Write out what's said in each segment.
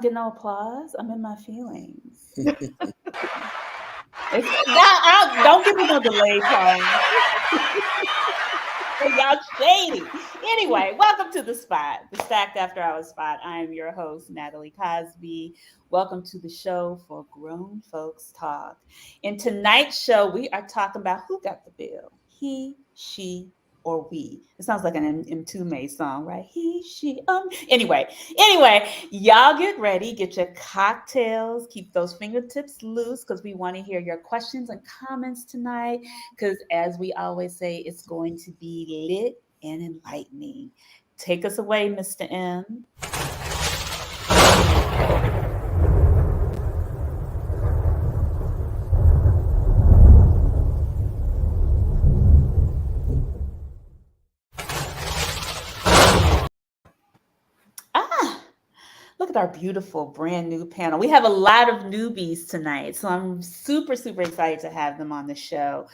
get no applause. I'm in my feelings. Don't give me no delay time. Y'all shady. Anyway, welcome to the spot, the Stacked After Hours spot. I am your host, Natalie Cosby. Welcome to the show for grown folks talk. In tonight's show, we are talking about who got the bill. He, she, or we. It sounds like an M2 song, right? He, she, Anyway, y'all get ready, get your cocktails, keep those fingertips loose because we want to hear your questions and comments tonight. Because as we always say, it's going to be lit and enlightening. Take us away, Mr. M. Look at our beautiful brand new panel. We have a lot of newbies tonight, so I'm super, super excited to have them on the show.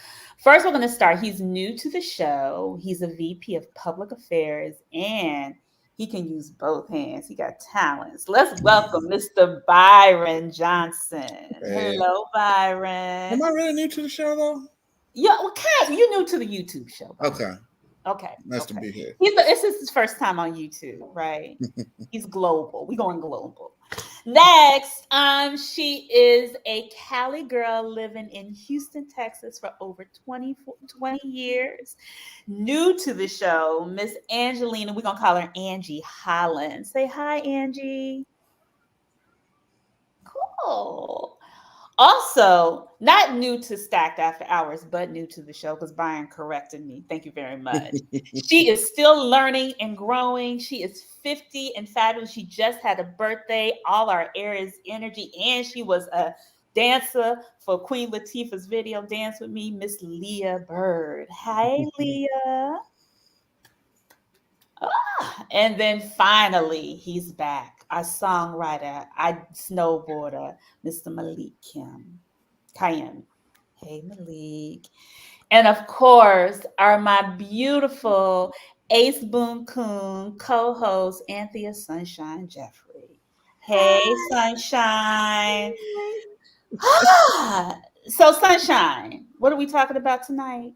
First, we're going to start. He's new to the show. He's a VP of Public Affairs, and he can use both hands. He got talents. Let's welcome Mr. Byron Johnson. Hey. Hello, Byron. Am I really new to the show, though? Yeah, well, you're new to the YouTube show. Byron. Okay. Nice to be here. This is his first time on YouTube, right? He's global. We're going global. Next, she is a Cali girl living in Houston, Texas for over 20 years. New to the show, Miss Angelina. We're going to call her Angie Holland. Say hi, Angie. Cool. Also, not new to Stacked After Hours, but new to the show because Byron corrected me. Thank you very much. She is still learning and growing. She is 50 and fabulous. She just had a birthday. All our air is energy. And she was a dancer for Queen Latifah's video, Dance With Me, Miss Leah Bird. Hi, Leah. And then finally, he's back. Our songwriter, our snowboarder, Mr. Malik Kayem. Hey, Malik. And of course, my beautiful Ace Boom Coon co-host, Anthea Sunshine Jeffrey. Hey, Sunshine. So, Sunshine, what are we talking about tonight?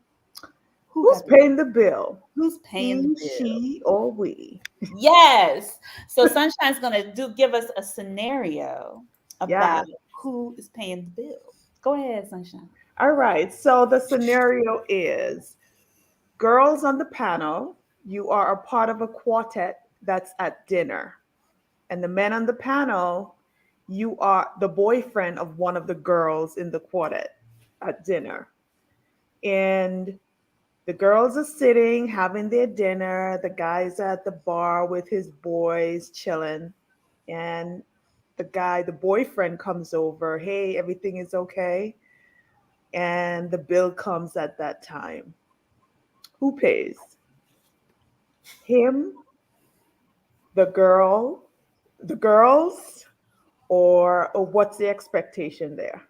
Who's paying the bill? Who's paying the bill? She or we? Yes. So Sunshine's going to give us a scenario about who is paying the bill. Go ahead, Sunshine. All right. So the scenario is, girls on the panel, you are a part of a quartet that's at dinner. And the men on the panel, you are the boyfriend of one of the girls in the quartet at dinner. And the girls are sitting, having their dinner. The guy's at the bar with his boys, chilling. And the boyfriend comes over. Hey, everything is okay? And the bill comes at that time. Who pays? Him, the girls, or what's the expectation there?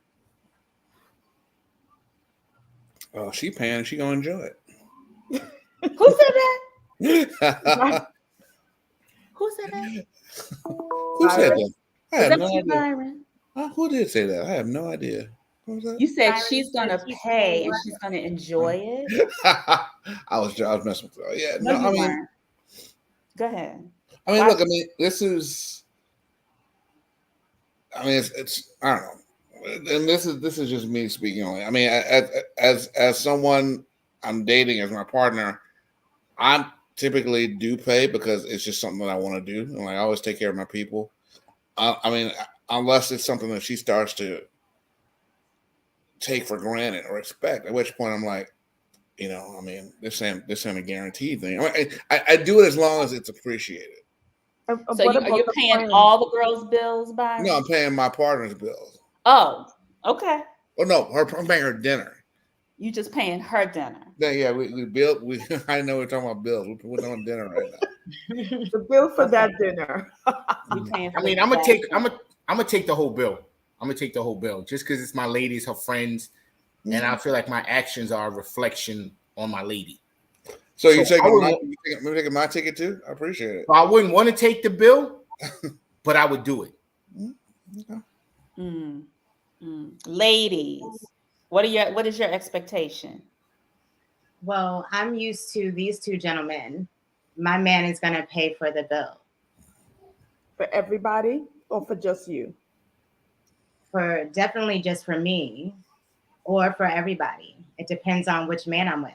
Oh, she paying. She gonna enjoy it. Who said that? Who said that? Who said that? I have no idea. Byron? Who did say that? I have no idea. What was that? You said she's gonna pay and she's gonna enjoy it. I was messing with her. Yeah, no, I mean, go ahead. I mean, look. I mean, this is. I mean, it's. I don't know. And this is just me speaking only. I mean, as someone I'm dating as my partner, I typically do pay because it's just something that I want to do, and I always take care of my people. I mean, unless it's something that she starts to take for granted or expect, at which point I'm like, I mean, this ain't a guaranteed thing. I mean, I do it as long as it's appreciated. So you're paying all the girls' bills, Byron? No, I'm paying my partner's bills. Oh, okay. Oh no, I'm paying her dinner. You just paying her dinner? Yeah, we built. I know we're talking about bills. We're on dinner right now. The bill for that dinner. I mean, I'm gonna take the whole bill. I'm gonna take the whole bill just because it's my ladies, her friends, and I feel like my actions are a reflection on my lady. So you taking my ticket too? I appreciate it. I wouldn't want to take the bill, but I would do it. Okay. Mm, Ladies, what is your expectation? Well, I'm used to these two gentlemen. My man is going to pay for the bill. For everybody or for just you? For definitely just for me or for everybody. It depends on which man I'm with.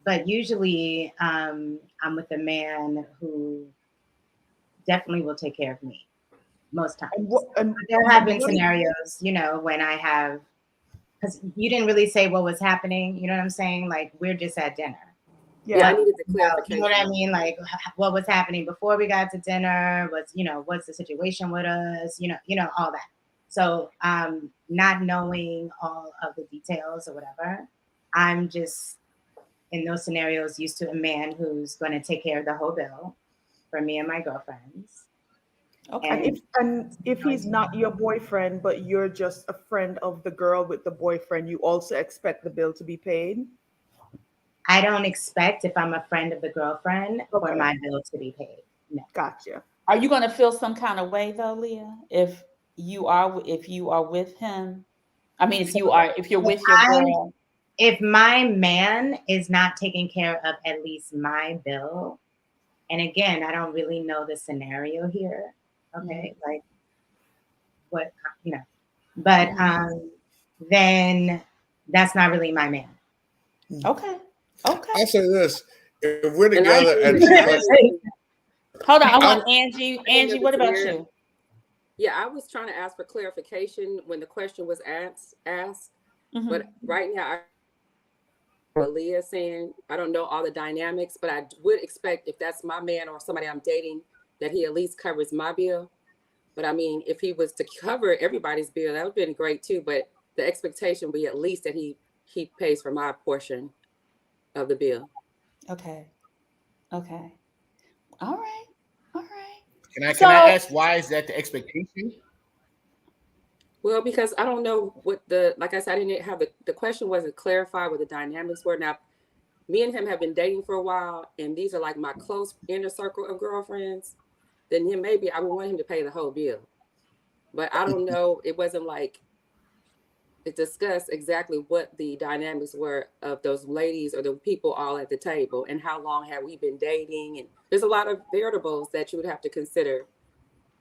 But usually I'm with a man who definitely will take care of me most times. And what? And But there have been what? scenarios, when I have, because you didn't really say what was happening. You know what I'm saying? Like, we're just at dinner. Yeah, I Yeah. needed the You know clarification. what I mean? Like, what was happening before we got to dinner? What's the situation with us? All that. So, not knowing all of the details or whatever, I'm just in those scenarios used to a man who's going to take care of the whole bill for me and my girlfriends. Okay. And if he's not your boyfriend, but you're just a friend of the girl with the boyfriend, you also expect the bill to be paid? I don't expect, if I'm a friend of the girlfriend, for Okay. my bill to be paid. No. Gotcha. Are you going to feel some kind of way though, Leah, if you are with him? I mean, So if you're if with your I girl. if my man is not taking care of at least my bill, and again, I don't really know the scenario here. Okay, like what but then that's not really my man. Okay. Okay. I'll say this: if we're And I together agree and with she's I like, agree. Hold on. I I'm, want Angie. I didn't know Angie, the what about scenario. you? Yeah, I was trying to ask for clarification when the question was asked. But right now, what Leah's saying, I don't know all the dynamics, but I would expect if that's my man or somebody I'm dating, that he at least covers my bill. But I mean, if he was to cover everybody's bill, that would have been great too. But the expectation would be at least that he pays for my portion of the bill. Okay. Okay. All right. All right. Can I So ask why is that the expectation? Well, because I don't know what like I said, I didn't have the question wasn't clarified what the dynamics were. Now, me and him have been dating for a while, and these are like my close inner circle of girlfriends. Then maybe I would want him to pay the whole bill. But I don't know. It wasn't like it discussed exactly what the dynamics were of those ladies or the people all at the table and how long have we been dating. And there's a lot of variables that you would have to consider.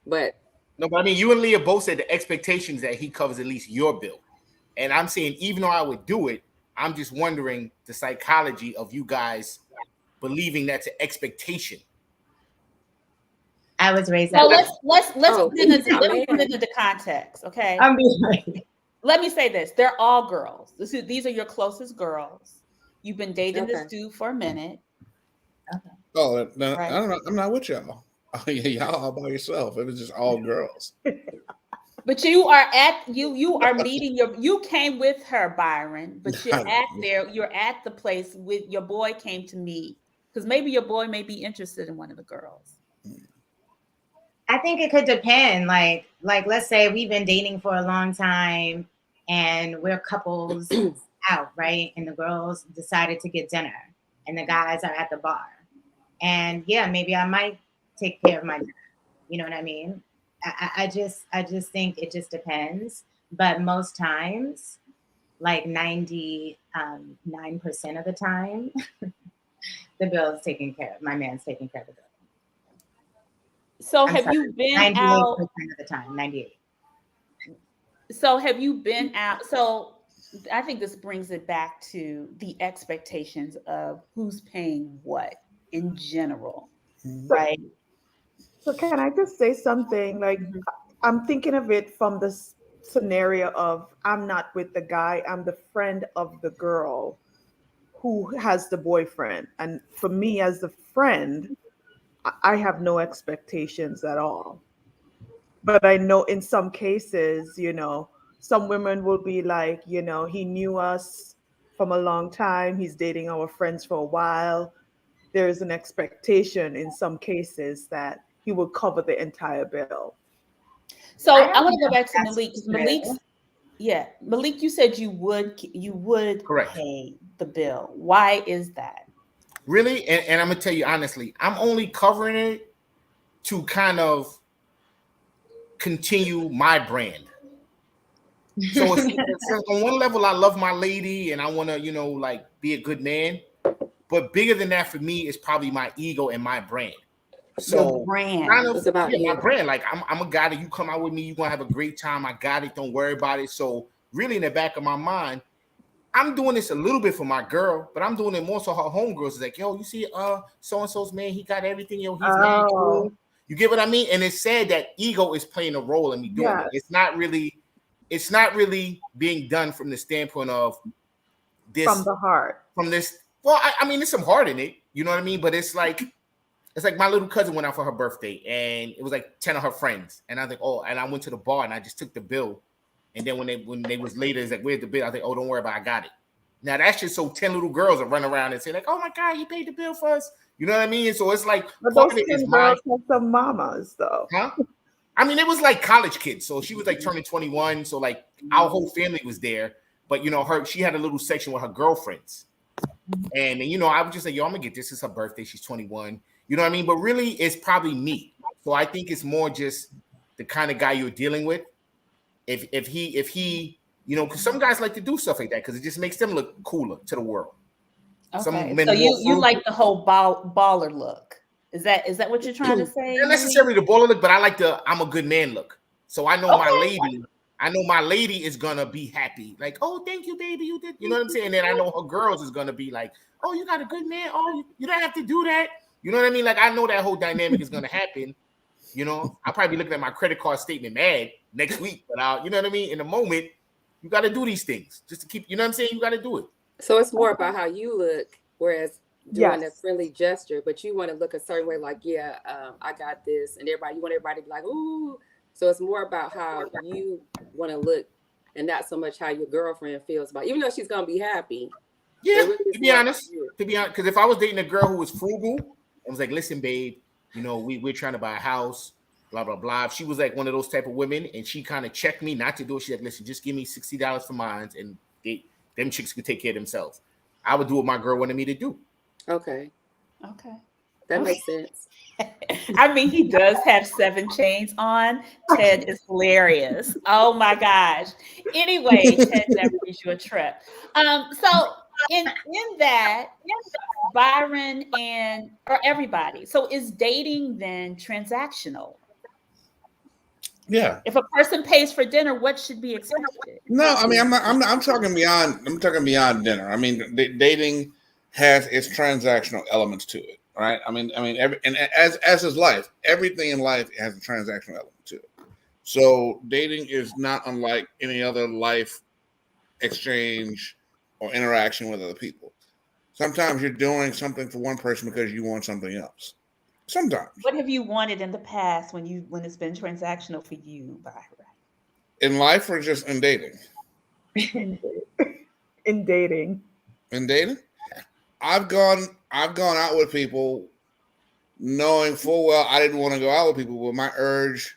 But No, but I mean, you and Leah both said the expectations that he covers at least your bill. And I'm saying, even though I would do it, I'm just wondering the psychology of you guys believing that's an expectation. I was raised so that let's Oh, put it he's my let me put man. it into context. Okay. I'm being like, Let me say this. They're all girls. These are your closest girls. You've been dating this Okay. dude for a minute, oh, no, right? I don't know. I'm not with y'all. Y'all all by yourself. It was just all girls. But you are meeting you came with her, Byron, but you're at the place with your boy came to meet because maybe your boy may be interested in one of the girls. I think it could depend. Like let's say we've been dating for a long time and we're couples out, right? And the girls decided to get dinner and the guys are at the bar. And yeah, maybe I might take care of my dinner. You know what I mean? I just think it just depends. But most times, like 99% of the time, the bill is taken care of. My man's taking care of the bill. So I'm have sorry, you been 98% out? of the time, 98. So have you been out? So I think this brings it back to the expectations of who's paying what in general, So, right? so can I just say something? Like, Mhm. I'm thinking of it from this scenario of I'm not with the guy, I'm the friend of the girl who has the boyfriend. And for me as the friend, I have no expectations at all. But I know in some cases, some women will be like, he knew us from a long time, he's dating our friends for a while. There is an expectation in some cases that he will cover the entire bill. I So I don't want to go know if back to that's Malik because true. Malik, you said you would Correct. pay the bill. Why is that? Really? And I'm going to tell you honestly, I'm only covering it to kind of continue my brand. So it's on one level, I love my lady and I want to, like be a good man. But bigger than that for me is probably my ego and my brand. So Your brand. kind of It's about my you. brand. Like I'm a guy that you come out with me, you're gonna have a great time. I got it. Don't worry about it. So really in the back of my mind, I'm doing this a little bit for my girl, but I'm doing it more so her homegirls is like, yo, you see, so-and-so's man, he got everything, yo, he's mad cool. You get what I mean? And it's sad that ego is playing a role in me doing it. It's not really being done from the standpoint of this From the heart. From this. Well, I mean, there's some heart in it, you know what I mean? But it's like my little cousin went out for her birthday, and it was like 10 of her friends, and I was like, oh, and I went to the bar and I just took the bill. And then when they was later, it's like, where's the bill? I think, oh, don't worry about it, I got it. Now that's just so 10 little girls will run around and say, like, oh my God, he paid the bill for us. You know what I mean? So it's like, but those 10 girls have some mamas though. Huh? I mean, it was like college kids. So she was like turning 21. So like our whole family was there. But she had a little section with her girlfriends. And then, I was just like, yo, I'm gonna get this. It's her birthday. She's 21. You know what I mean? But really, it's probably me. So I think it's more just the kind of guy you're dealing with. If he, because some guys like to do stuff like that because it just makes them look cooler to the world. Okay. So you like the whole baller look. Is that what you're trying to say? Not necessarily the baller look, but I like I'm a good man look. So I know my lady is gonna be happy. Like, oh, thank you, baby. You did. You know what I'm saying? And then I know her girls is gonna be like, oh, you got a good man. Oh, you don't have to do that. You know what I mean? Like, I know that whole dynamic is gonna happen. I'll probably be looking at my credit card statement mad next week, but you know what I mean? In the moment, you got to do these things just to keep, you know what I'm saying? You got to do it. So it's more about how you look, whereas doing a friendly gesture, but you want to look a certain way, like, yeah, I got this, and you want everybody to be like, ooh. So it's more about how you want to look, and not so much how your girlfriend feels about, even though she's gonna be happy. Yeah, really to be honest, because if I was dating a girl who was frugal and was like, listen, babe, we're trying to buy a house, blah, blah, blah. If she was like one of those type of women and she kind of checked me not to do it, she's like, listen, just give me $60 for mine and them chicks could take care of themselves. I would do what my girl wanted me to do. Okay. That makes sense. I mean, he does have 7 chains on. Ted is hilarious. Oh my gosh. Anyway, Ted never gives you a trip. So in that, Byron or everybody. So is dating then transactional? Yeah. If a person pays for dinner, what should be expected? No, I mean, I'm talking beyond dinner. I mean, dating has its transactional elements to it, right? I mean, as is life, everything in life has a transactional element to it. So dating is not unlike any other life exchange or interaction with other people. Sometimes you're doing something for one person because you want something else. Sometimes. What have you wanted in the past when it's been transactional for you, Byron? In life or just in dating? In dating. In dating? I've gone out with people knowing full well I didn't want to go out with people, but my urge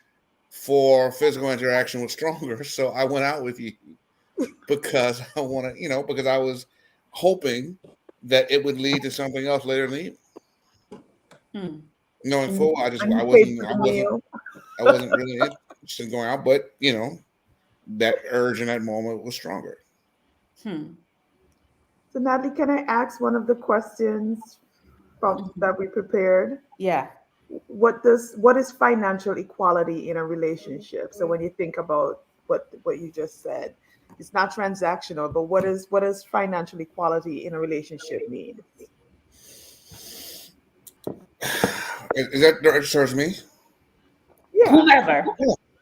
for physical interaction was stronger. So I went out with you because I want to, because I was hoping that it would lead to something else later in the evening. Knowing full, I wasn't really interested in going out, but that urge in that moment was stronger. So Natalie, can I ask one of the questions that we prepared? Yeah. What is financial equality in a relationship? So when you think about what you just said, it's not transactional, but what does financial equality in a relationship mean? Is that serves me? Yeah. Whoever.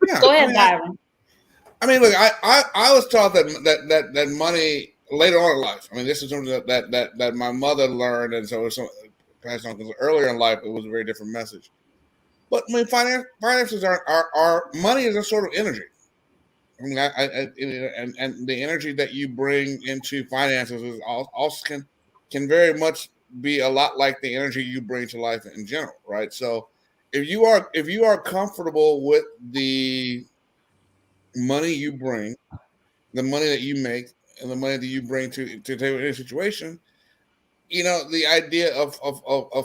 Yeah. Go ahead, Byron. I mean, look, I was taught that money later on in life. I mean, this is something that my mother learned, and so it was passed on because earlier in life it was a very different message. But I mean, finances are money is a sort of energy. I mean, and the energy that you bring into finances is also can very much be a lot like the energy you bring to life in general, right? So if you are comfortable with the money you bring, the money that you make, and the money that you bring to any situation, the idea of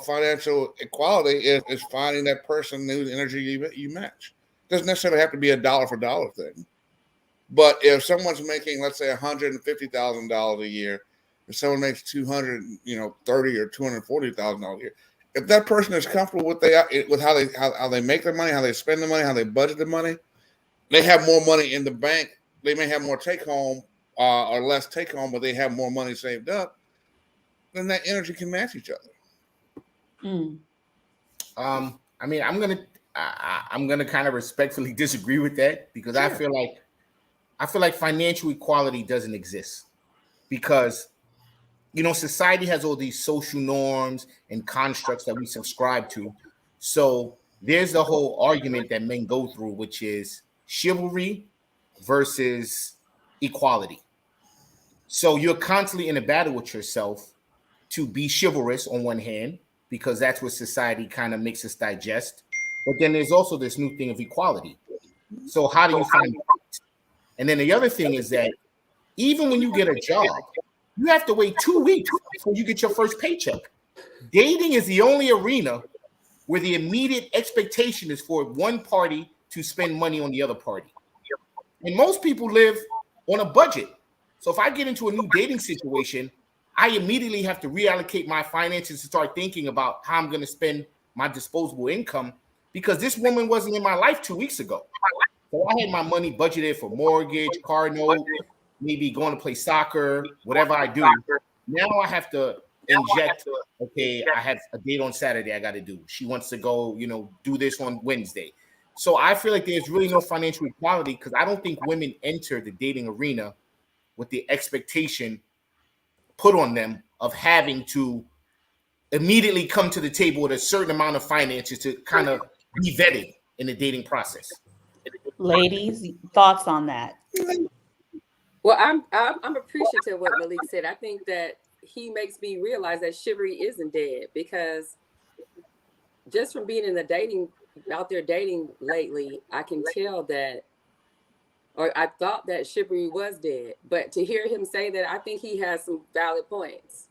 financial equality is finding that person whose energy you match. Doesn't necessarily have to be a dollar for dollar thing. But if someone's making, let's say, $150,000 a year, if someone makes $230,000 or $240,000 a year, if that person is comfortable with how they make their money, how they spend the money, how they budget the money, they have more money in the bank. They may have more take home or less take home, but they have more money saved up. Then that energy can match each other. Mm. I mean, I'm gonna kind of respectfully disagree with that because sure. I feel like financial equality doesn't exist because society has all these social norms and constructs that we subscribe to. So there's the whole argument that men go through, which is chivalry versus equality. So you're constantly in a battle with yourself to be chivalrous on one hand, because that's what society kind of makes us digest. But then there's also this new thing of equality. So how do you find it? And then the other thing is that even when you get a job, you have to wait 2 weeks before you get your first paycheck. Dating is the only arena where the immediate expectation is for one party to spend money on the other party. And most people live on a budget. So if I get into a new dating situation, I immediately have to reallocate my finances to start thinking about how I'm going to spend my disposable income because this woman wasn't in my life 2 weeks ago. So I had my money budgeted for mortgage, car note, maybe going to play soccer, whatever I do. Now I have to inject, okay, I have a date on Saturday I got to do. She wants to go, do this on Wednesday. So I feel like there's really no financial equality because I don't think women enter the dating arena with the expectation put on them of having to immediately come to the table with a certain amount of finances to kind of be vetted in the dating process. Ladies, thoughts on that? Well, I'm appreciative of what Malik said. I think that he makes me realize that chivalry isn't dead because just from being in the out there dating lately, I can tell that, or I thought that chivalry was dead. But to hear him say that, I think he has some valid points.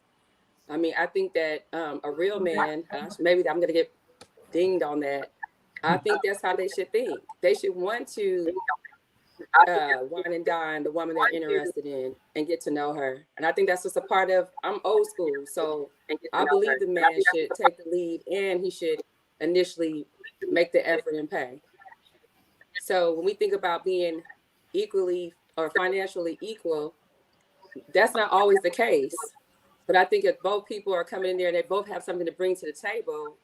I mean, I think that a real man, maybe I'm going to get dinged on that. I think that's how they should think. They should want to wine and dine the woman they're interested in and get to know her. And I think that's just a part of, I'm old school. So I believe the man should take the lead and he should initially make the effort and pay. So when we think about being equally or financially equal, that's not always the case. But I think if both people are coming in there and they both have something to bring to the table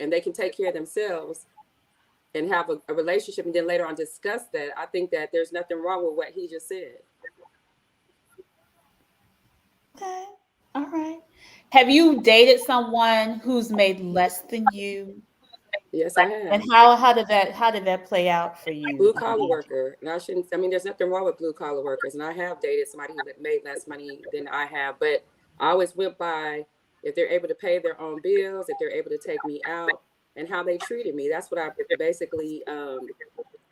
and they can take care of themselves and have a relationship and then later on discuss that, I think that there's nothing wrong with what he just said. Okay. All right. Have you dated someone who's made less than you? Yes, I have. And how did that play out for you? Blue collar worker. And there's nothing wrong with blue collar workers. And I have dated somebody who made less money than I have, but I always went by if they're able to pay their own bills, if they're able to take me out, and how they treated me. That's what I basically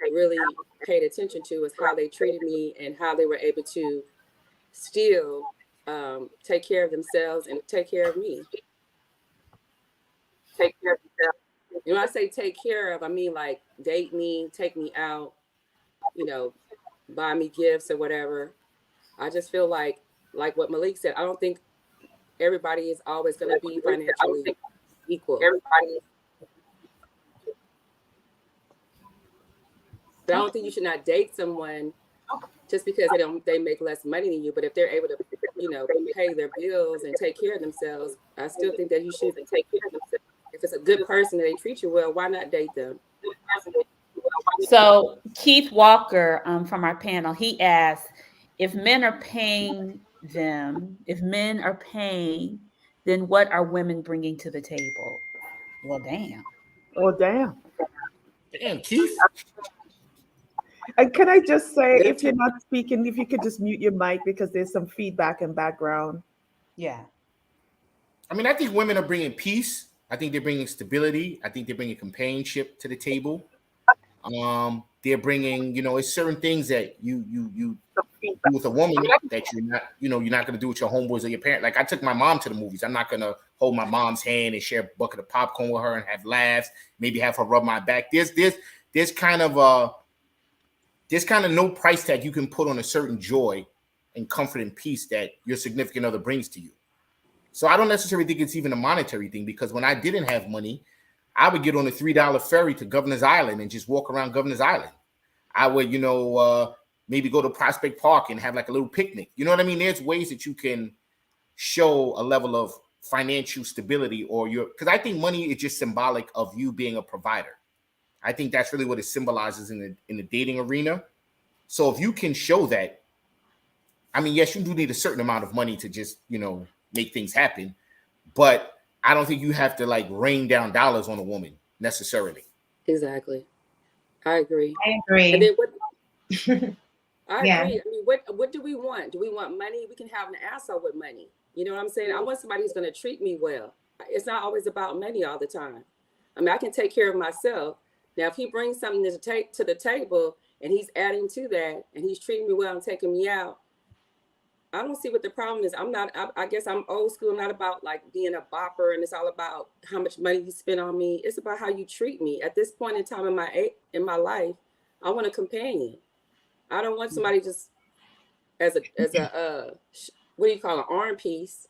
really paid attention to, is how they treated me and how they were able to still take care of themselves and take care of me. Take care of themselves. When I say take care of, I mean like date me, take me out, buy me gifts or whatever. I just feel like what Malik said, I don't think everybody is always going to be financially equal. But I don't think you should not date someone just because they make less money than you. But if they're able to, pay their bills and take care of themselves, I still think that you should take care of themselves. If it's a good person that they treat you well, why not date them? So Keith Walker from our panel, he asked, if men are paying, then what are women bringing to the table? Well, damn. Oh, damn. Damn, Keith. And can I just say, if you're not speaking, if you could just mute your mic because there's some feedback and background. Yeah. I mean, I think women are bringing peace. I think they're bringing stability. I think they're bringing companionship to the table. They're bringing, it's certain things that you do with a woman that you're not going to do with your homeboys or your parents. Like I took my mom to the movies. I'm not going to hold my mom's hand and share a bucket of popcorn with her and have laughs, maybe have her rub my back. there's kind of no price tag you can put on a certain joy and comfort and peace that your significant other brings to you. So I don't necessarily think it's even a monetary thing, because when I didn't have money, I would get on a $3 ferry to Governor's Island and just walk around Governor's Island. I would, maybe go to Prospect Park and have like a little picnic. You know what I mean? There's ways that you can show a level of financial stability, because I think money is just symbolic of you being a provider. I think that's really what it symbolizes in the dating arena. So if you can show that, I mean, yes, you do need a certain amount of money to just, make things happen, but I don't think you have to like rain down dollars on a woman necessarily. Exactly. I agree. I agree. And then I Yeah. agree. I mean, what do we want? Do we want money? We can have an asshole with money. You know what I'm saying? I want somebody who's going to treat me well. It's not always about money all the time. I mean, I can take care of myself. Now, if he brings something to the table and he's adding to that and he's treating me well and taking me out, I don't see what the problem is. I guess I'm old school. I'm not about like being a bopper and it's all about how much money you spend on me. It's about how you treat me. At this point in time in my life, I want a companion. I don't want somebody just as a what do you call it, an arm piece.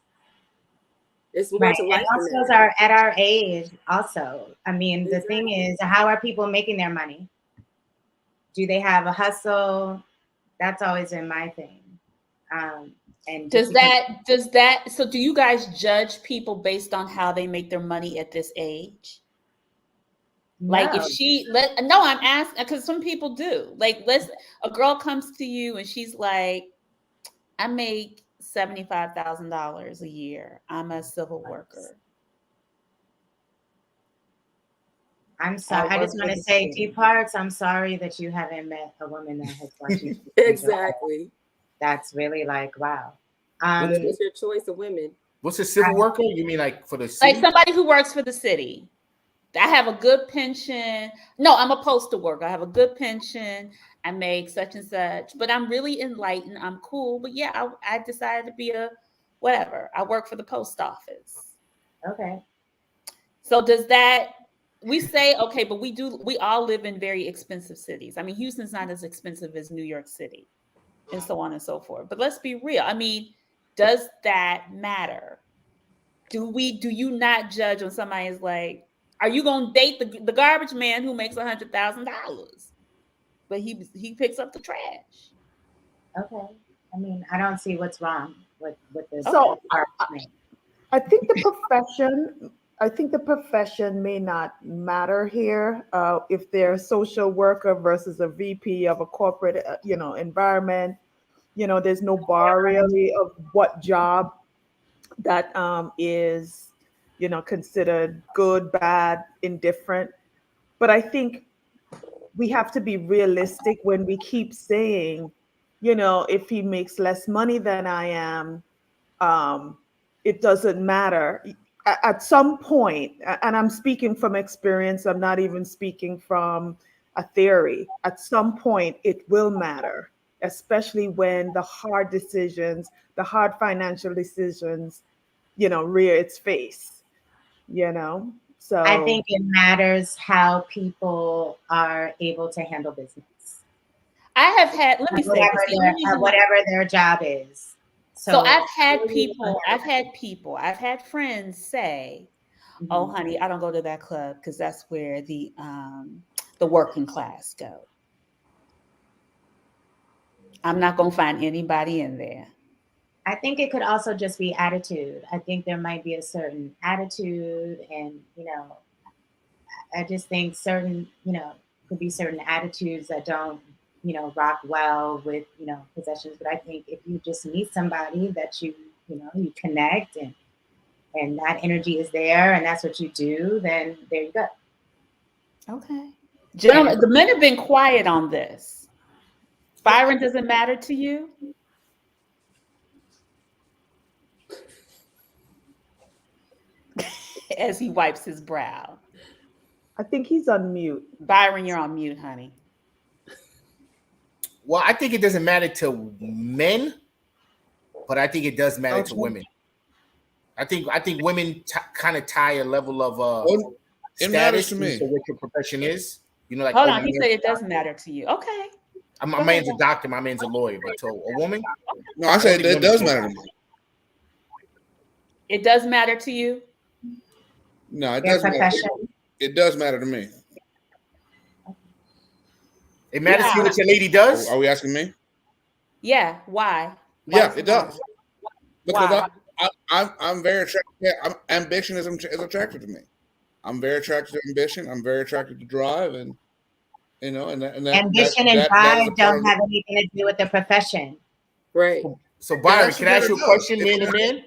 It's more Right. to And life than also that. at our age also. I mean, the thing Exactly. is, how are people making their money? Do they have a hustle? That's always been my thing. And Does that so do you guys judge people based on how they make their money at this age? Like if no, I'm asking because some people do. Like a girl comes to you and she's like, I make $75,000 a year. I'm a civil worker. I'm sorry. I just want to say, T Parks, I'm sorry that you haven't met a woman that has brought you. Exactly. That's really like, wow. It's your choice of women. What's a civil worker? You mean like for the city? Like somebody who works for the city. I have a good pension. No, I'm a postal worker. I have a good pension. I make such and such, but I'm really enlightened. I'm cool. But yeah, I decided to be a whatever. I work for the post office. Okay. So does that, we say, okay, but we all live in very expensive cities. I mean, Houston's not as expensive as New York City and so on and so forth. But let's be real. I mean, does that matter? Do you not judge when somebody is like, are you going to date the garbage man who makes $100,000, but he picks up the trash? Okay. I mean, I don't see what's wrong with this. So I think the profession may not matter here. If they're a social worker versus a VP of a corporate, environment, there's no bar really of what job that is, considered good, bad, indifferent. But I think we have to be realistic when we keep saying, if he makes less money than I am, it doesn't matter. At some point, and I'm speaking from experience, I'm not even speaking from a theory. At some point, it will matter, especially when the hard decisions, the hard financial decisions, rear its face, So I think it matters how people are able to handle business. I have had, let me say, whatever their job is. So I've had friends say, "Oh, honey, I don't go to that club because that's where the working class go. I'm not going to find anybody in there." I think it could also just be attitude. I think there might be a certain attitude, and I just think certain, could be certain attitudes that don't, rock well with, possessions. But I think if you just meet somebody that you connect and that energy is there and that's what you do, then there you go. Okay. Gentlemen, the men have been quiet on this. Byron, does it matter to you? As he wipes his brow. I think he's on mute. Byron, you're on mute, honey. Well, I think it doesn't matter to men, but I think it does matter to women. I think women kind of tie a level of it matters status to me to what your profession is. You know, like Hold on, he said it doesn't matter to you. Okay. my man's a doctor, my man's a lawyer, but to a woman, No, I said it does matter to me. It does matter to you. No, it Your doesn't matter. profession. It does matter to me. it matters to you what your lady does. Are we asking me? Yeah. Why? Yeah, it does. Because Why? I'm very attracted. Ambition is attractive to me. I'm very attracted to ambition. I'm very attracted to drive, and and Ambition and drive don't have anything to do with the profession. Right. So Byron, can I ask you a question, man to man?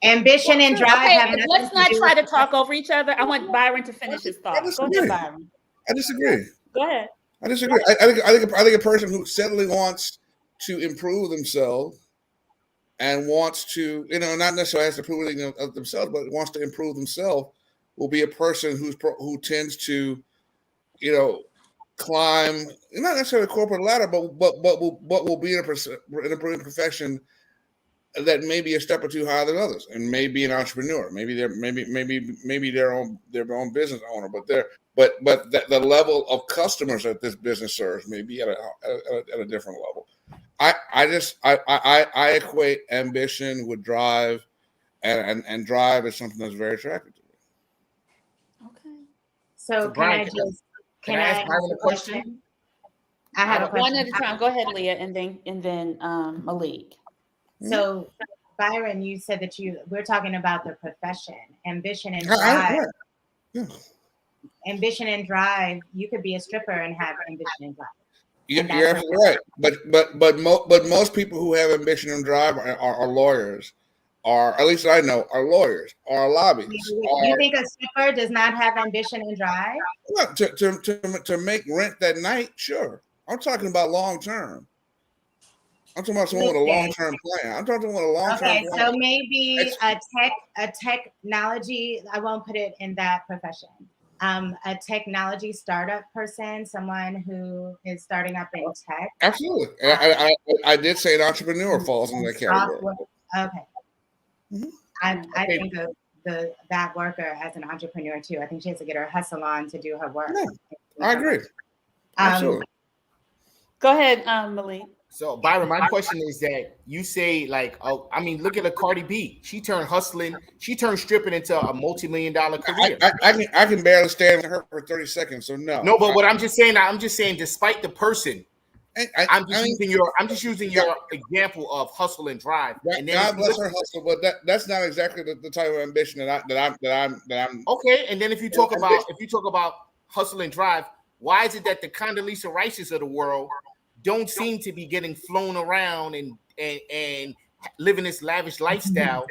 Ambition and drive have nothing let's not to do try with to talk over each other. I want Byron to finish his thought. Go ahead, Byron. I disagree. Go ahead. I disagree. I think a person who steadily wants to improve themselves and wants to, not necessarily has to prove anything of themselves, but wants to improve themselves, will be a person who tends to, climb not necessarily a corporate ladder, but will be in a profession that may be a step or two higher than others, and may be an entrepreneur. Maybe they're their own business owner, but the level of customers that this business serves may be at a different level. I equate ambition with drive, and drive is something that's very attractive to me. Okay. So Brian, can I ask Byron a question? I have a question. One at a time. Go ahead, Leah, and then Malik. So Byron, you said that we're talking about the profession, ambition and drive. Yeah. Ambition and drive. You could be a stripper and have ambition and drive. You're absolutely right. But most people who have ambition and drive are lawyers, or at least I know are lawyers, are lobbyists. You think a stripper does not have ambition and drive? Well, to make rent that night, sure. I'm talking about long term. I'm talking about someone with a long-term plan. I'm talking about a long-term plan. Okay, so maybe a technology, I won't put it in that profession. A technology startup person, someone who is starting up in tech. Absolutely. I did say an entrepreneur falls in that category. Okay. Mm-hmm. I think of that worker as an entrepreneur too. I think she has to get her hustle on to do her work. Yeah, I agree. Absolutely. Go ahead, Malik. So Byron, my question is that you say look at a Cardi B. She turned stripping into a multi-million-dollar career. I can barely stand her for 30 seconds. So no. No, but what I'm just saying, despite the person, I'm just using your example of hustle and drive. And then God bless her hustle, but that's not exactly the type of ambition that I'm. Okay, and then if you talk about hustle and drive, why is it that the Condoleezza Rices of the world don't seem to be getting flown around and living this lavish lifestyle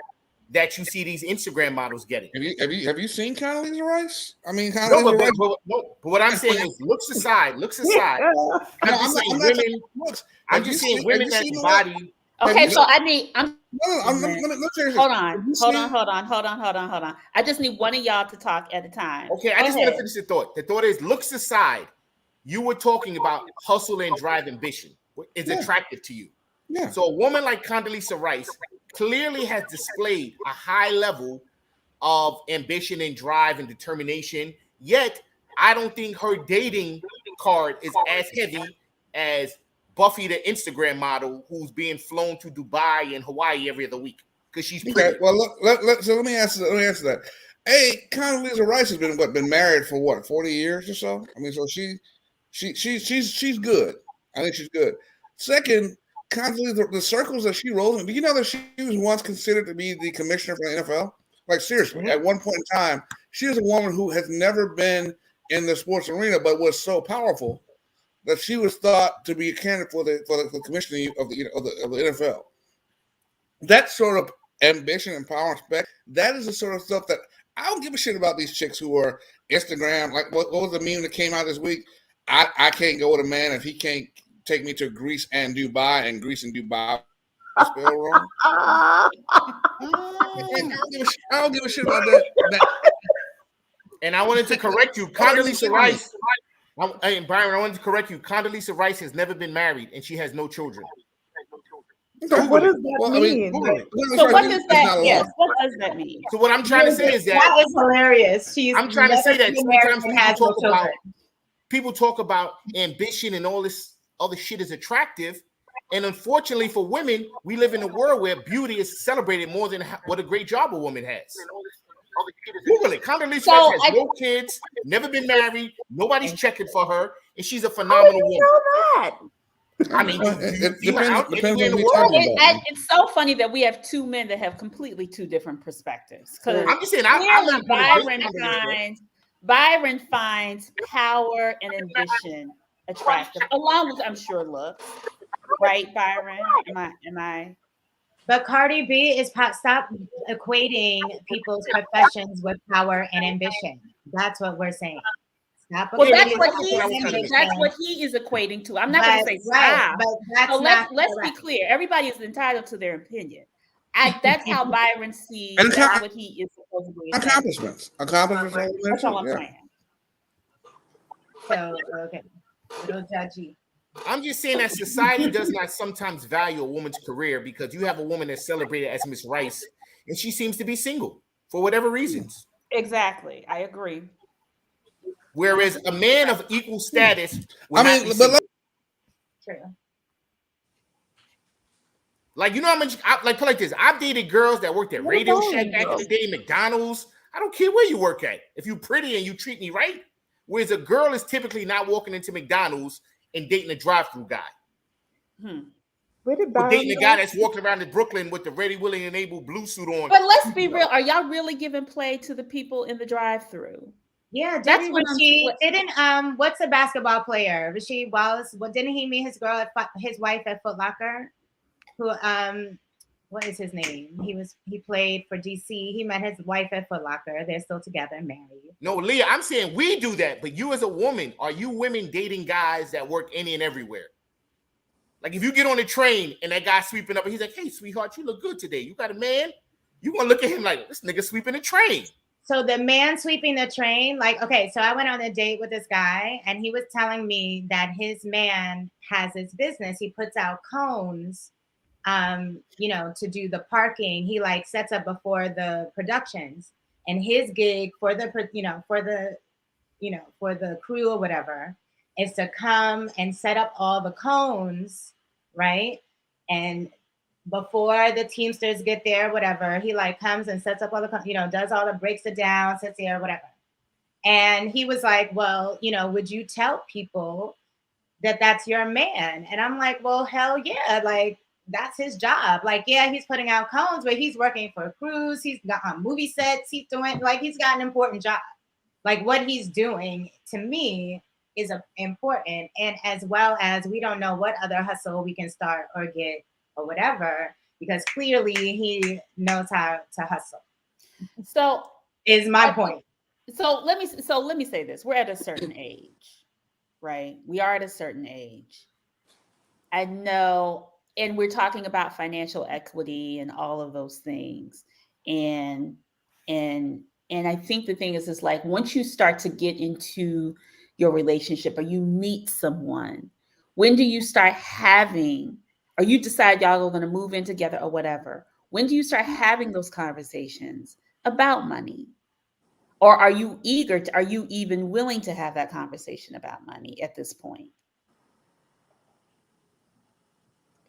that you see these Instagram models getting? Have you seen Condoleezza Rice? I mean, but what I'm saying is, looks aside. I'm just saying women that's body. Okay, so I need. Hold on. I just need one of y'all to talk at a time. Okay, I just want to finish the thought. The thought is, looks aside. You were talking about hustle and drive ambition is attractive to you. Yeah. So a woman like Condoleezza Rice clearly has displayed a high level of ambition and drive and determination. Yet, I don't think her dating card is as heavy as Buffy, the Instagram model, who's being flown to Dubai and Hawaii every other week because she's pretty. Okay, well, let me answer that. Hey, Condoleezza Rice has been married for 40 years or so. I mean, so she's good. I think she's good. Second, Condoleezza, the circles that she rolls in. Do you know that she was once considered to be the commissioner for the NFL? Like seriously, at one point in time, she is a woman who has never been in the sports arena, but was so powerful that she was thought to be a candidate for the commissioner of the NFL. That sort of ambition and power and respect, that is the sort of stuff that I don't give a shit about these chicks who are Instagram. Like what was the meme that came out this week? I can't go with a man if he can't take me to Greece and Dubai, and Greece and Dubai spell wrong. I don't give a shit about that. And I wanted to correct you, Condoleezza Rice. Hey, Byron, I wanted to correct you. Condoleezza Rice has never been married, and she has no children. So what does that mean? So what does that? Yes, what does that mean? So what I'm trying to say is that is hilarious. I'm trying to say that sometimes people talk about people talk about ambition and all this other shit is attractive. And unfortunately for women, we live in a world where beauty is celebrated more than what a great job a woman has. Google it. Condoleezza So Rice has no kids, never been married, nobody's checking for her, and she's a How do phenomenal you woman. know that? I mean, It you out depends anywhere in on the who world. you're talking about. it's so funny that we have two men that have completely two different perspectives. Because I'm just saying, I clearly like Byron finds power and ambition attractive, along with, I'm sure, looks. Right, Byron? Am I? But Cardi B is stop equating people's professions with power and ambition. That's what we're saying. Stop Well, equating that's what he is equating to. I'm not going to say stop. but that's So not let's be correct. clear. Everybody is entitled to their opinion. That's how Byron sees. And That's what he is supposedly. Accomplishments. That's all I'm Yeah. saying. So okay, little judgy. I'm just saying that society does not sometimes value a woman's career because you have a woman that's celebrated as Miss Rice, and she seems to be single for whatever reasons. Exactly, I agree. Whereas a man of equal status, I mean, but True. like you know how much like put like this. I've dated girls that worked at What Radio about Shack you, back in girl? the day, McDonald's. I don't care where you work at. If you're pretty and you treat me right, whereas a girl is typically not walking into McDonald's and dating a drive-through guy. Where did Or Byron dating a go? guy that's walking around in Brooklyn with the ready, willing, and able blue suit on. But let's be real. Are y'all really giving play to the people in the drive-through? Yeah, That's didn't what she didn't what's the basketball player? Was she Wallace? What didn't he meet his girl at his wife at Foot Locker? Who what is his name? He played for DC. He met his wife at Foot Locker. They're still together, married. No, Leah, I'm saying we do that, but you as a woman, are you women dating guys that work any and everywhere? Like if you get on a train and that guy's sweeping up and he's like, hey, sweetheart, you look good today. You got a man? You gonna look at him like, this nigga sweeping a train. So the man sweeping the train, like, okay, so I went on a date with this guy and he was telling me that his man has his business. He puts out cones, to do the parking. He like sets up before the productions, and his gig for the crew or whatever is to come and set up all the cones, right? And before the Teamsters get there, whatever, he like comes and sets up all the, does all the breaks it down, sits there, whatever. And he was like, well, would you tell people that that's your man? And I'm like, well, hell yeah. Like, that's his job. Like, yeah, he's putting out cones, but he's working for crews. He's got on movie sets. He's got an important job. Like what he's doing to me is important. And as well as we don't know what other hustle we can start or get or whatever, because clearly he knows how to hustle. So is my point. So let me say this. We're at a certain age, right? We are at a certain age. I know, and we're talking about financial equity and all of those things. And I think the thing is like once you start to get into your relationship or you meet someone, when do you start having, or you decide y'all are going to move in together or whatever, when do you start having those conversations about money? Or are you even willing to have that conversation about money at this point?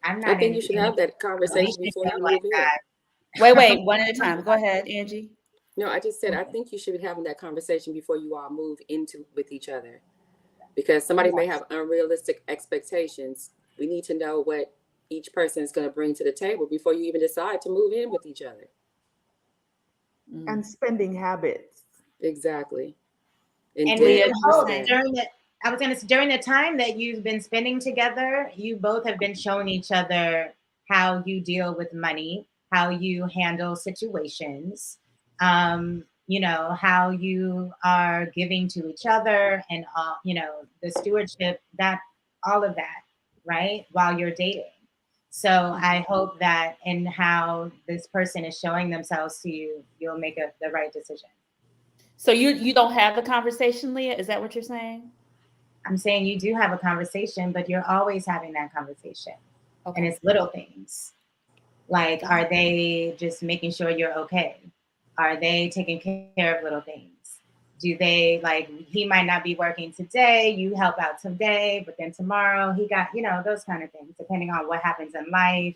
I think you should have that conversation before you move in. Wait, one at a time. Go ahead, Angie. No, I just said I think you should be having that conversation before you all move into with each other, because somebody may have unrealistic expectations. We need to know what each person is going to bring to the table before you even decide to move in with each other. And spending habits. Exactly. And during the time that you've been spending together, you both have been showing each other how you deal with money, how you handle situations, how you are giving to each other, and the stewardship, that all of that, right? While you're dating. So I hope that in how this person is showing themselves to you, you'll make the right decision. So you don't have the conversation, Leah? Is that what you're saying? I'm saying you do have a conversation, but you're always having that conversation. Okay. And it's little things. Like, are they just making sure you're okay? Are they taking care of little things? Do they like, he might not be working today, you help out today, but then tomorrow he got, those kind of things, depending on what happens in life.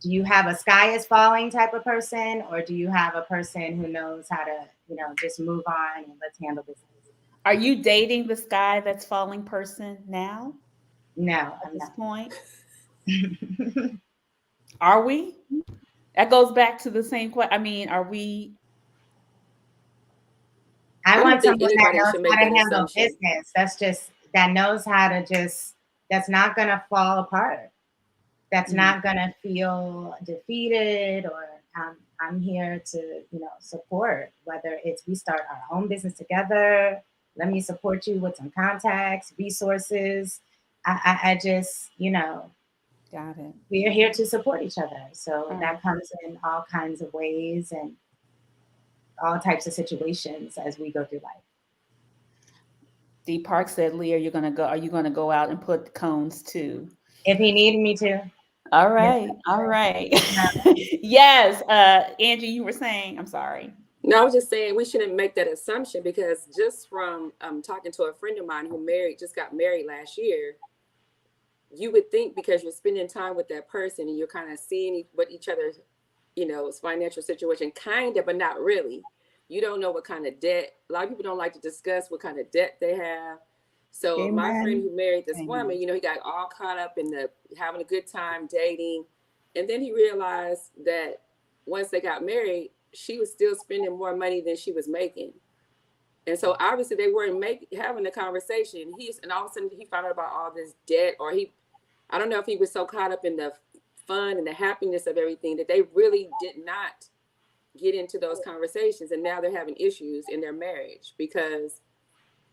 Do you have a sky is falling type of person, or do you have a person who knows how to, just move on and let's handle this? Are you dating the sky that's falling person now? No, At I'm this not. point? Are we? That goes back to the same question. I mean, are we? I don't want think someone that anybody knows should make how to that handle assumption. business. That knows how to that's not going to fall apart. That's not going to feel defeated, or I'm here to, support, whether it's we start our own business together. Let me support you with some contacts, resources. I just, Got it. we are here to support each other. So that comes in all kinds of ways and all types of situations as we go through life. D Park said, Lee, are you gonna go out and put cones too? If he needed me to. All right. All right. Yes. Angie, you were saying, I'm sorry. No, I was just saying we shouldn't make that assumption, because just from talking to a friend of mine who just got married last year, you would think because you're spending time with that person and you're kind of seeing what each other's, financial situation, kind of, but not really. You don't know what kind of debt. A lot of people don't like to discuss what kind of debt they have. So Amen. my friend who married this Amen. woman, he got all caught up in having a good time dating. And then he realized that once they got married, she was still spending more money than she was making. And so obviously they weren't having the conversation. And all of a sudden he found out about all this debt, or I don't know if he was so caught up in the fun and the happiness of everything that they really did not get into those conversations. And now they're having issues in their marriage because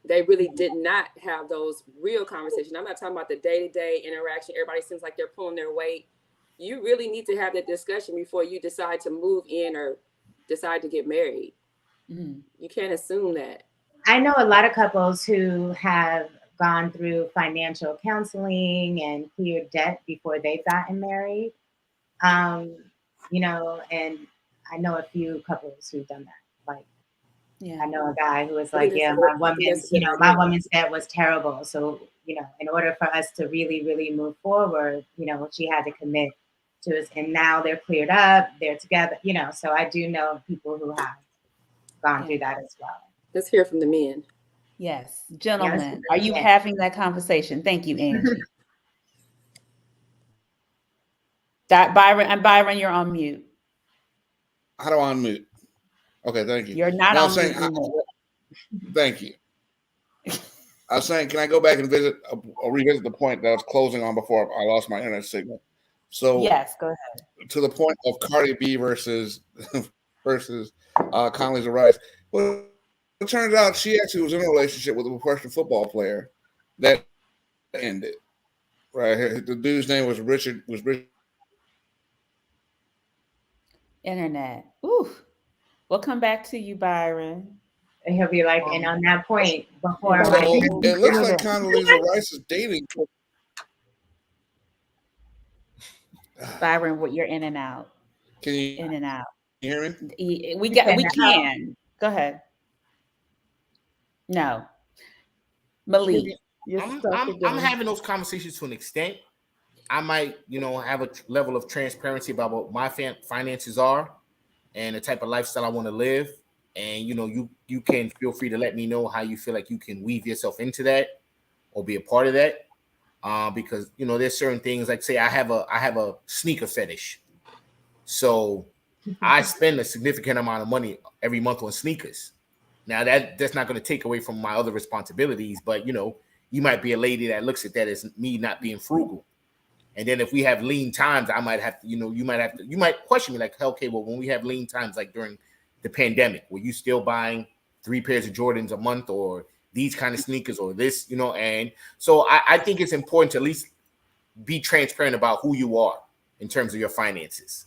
they really did not have those real conversations. I'm not talking about the day-to-day interaction. Everybody seems like they're pulling their weight. You really need to have that discussion before you decide to move in or decide to get married. Mm-hmm. You can't assume that. I know a lot of couples who have gone through financial counseling and cleared debt before they've gotten married. And I know a few couples who've done that. Like, yeah. I know a guy who was like, my woman's debt was terrible. So, in order for us to really, really move forward, she had to commit to us. And now they're cleared up, they're together, so I do know people who have gone through that as well. Let's hear from the men. Yes. Gentlemen, are you having that conversation? Thank you, Angie. Byron, you're on mute. How do I unmute? Okay, thank you. You're not on mute anymore. Thank you. I was saying, can I go back and revisit the point that I was closing on before I lost my internet signal? So yes, go ahead. To the point of Cardi B versus Condoleezza Rice. Well, it turns out she actually was in a relationship with a professional football player that ended. Right, the dude's name was Richard. Internet. Ooh, we'll come back to you, Byron. And he'll be like, and on that point, before it looks like Condoleezza Rice is dating. Byron, you're in and out. Can you in and out? Hear me? We can. Go ahead. No, Malik. I'm having those conversations to an extent. I might, have a level of transparency about what my finances are and the type of lifestyle I want to live. And, you can feel free to let me know how you feel like you can weave yourself into that or be a part of that. Because, there's certain things like, say I have a sneaker fetish. So I spend a significant amount of money every month on sneakers. Now that's not going to take away from my other responsibilities, but, you might be a lady that looks at that as me not being frugal. And then if we have lean times, I might have to, you might question me like, okay, well, when we have lean times, like during the pandemic, were you still buying 3 pairs of Jordans a month or these kind of sneakers or this, and so I think it's important to at least be transparent about who you are in terms of your finances.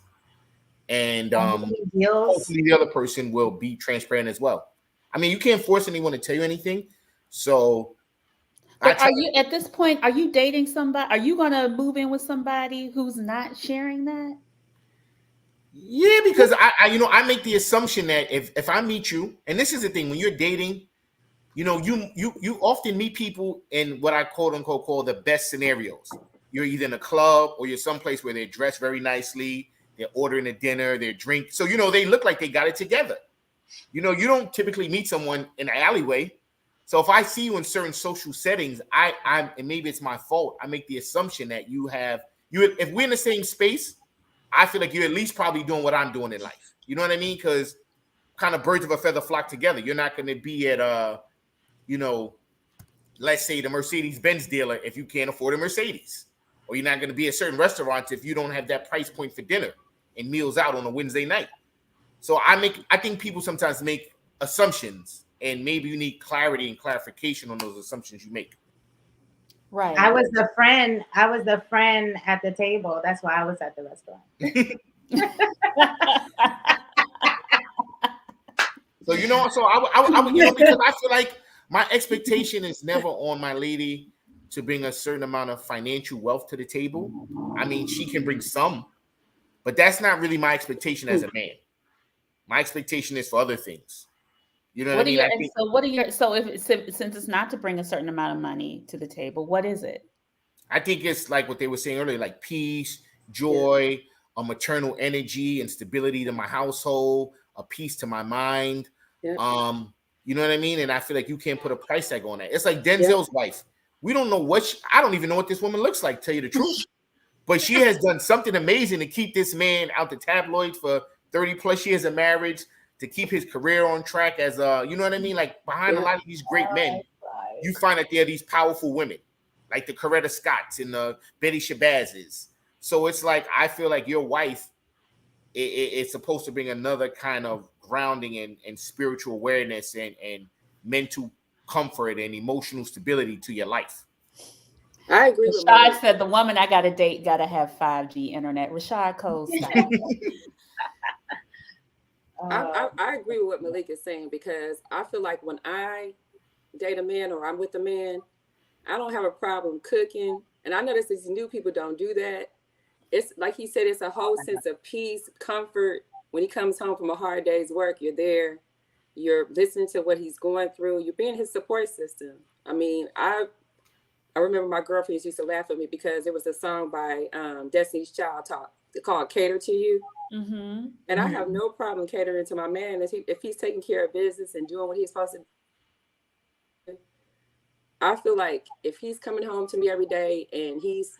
And hopefully the other person will be transparent as well. I mean, you can't force anyone to tell you anything. So are you at this point, are you dating somebody? Are you going to move in with somebody who's not sharing that? Yeah, because I make the assumption that if I meet you, and this is the thing, when you're dating, you know, you often meet people in what I quote unquote call the best scenarios. You're either in a club or you're someplace where they're dressed very nicely, they're ordering a dinner, they're drink. So, you know, they look like they got it together. You know, you don't typically meet someone in an alleyway. So if I see you in certain social settings, I'm and maybe it's my fault, I make the assumption that if we're in the same space, I feel like you're at least probably doing what I'm doing in life. You know what I mean? Because kind of birds of a feather flock together. You're not going to be at you know, let's say the Mercedes-Benz dealer if you can't afford a Mercedes. Or you're not going to be at certain restaurants if you don't have that price point for dinner and meals out on a Wednesday night. So I think people sometimes make assumptions, and maybe you need clarity and clarification on those assumptions you make. Right. I was the friend at the table. That's why I was at the restaurant. So, you know, so I would, you know, because I feel like my expectation is never on my lady to bring a certain amount of financial wealth to the table. I mean, she can bring some, but that's not really my expectation as a man. My expectation is for other things. You know what I mean? Since it's not to bring a certain amount of money to the table, what is it? I think it's like what they were saying earlier, like peace, joy, a maternal energy and stability to my household, a peace to my mind. Yeah. You know what I mean? And I feel like you can't put a price tag on that. It's like Denzel's wife. We don't know I don't even know what this woman looks like, tell you the truth. But she has done something amazing to keep this man out the tabloids for 30 plus years of marriage, to keep his career on track as you know what I mean? Like behind a lot of these great men, you find that there are these powerful women, like the Coretta Scotts and the Betty Shabazes. So it's like, I feel like your wife is supposed to bring another kind of grounding and spiritual awareness and mental comfort and emotional stability to your life. I agree with Rashad said the woman I got to date got to have 5G internet. Rashad Cole style. I agree with what Malik is saying, because I feel like when I date a man or I'm with a man, I don't have a problem cooking. And I notice these new people don't do that. It's like he said, it's a whole sense of peace, comfort. When he comes home from a hard day's work, you're there, you're listening to what he's going through, you're being his support system. I mean, I remember my girlfriends used to laugh at me because there was a song by Destiny's Child called Cater to You. Mm-hmm. And I have no problem catering to my man if he's taking care of business and doing what he's supposed to do. I feel like if he's coming home to me every day and he's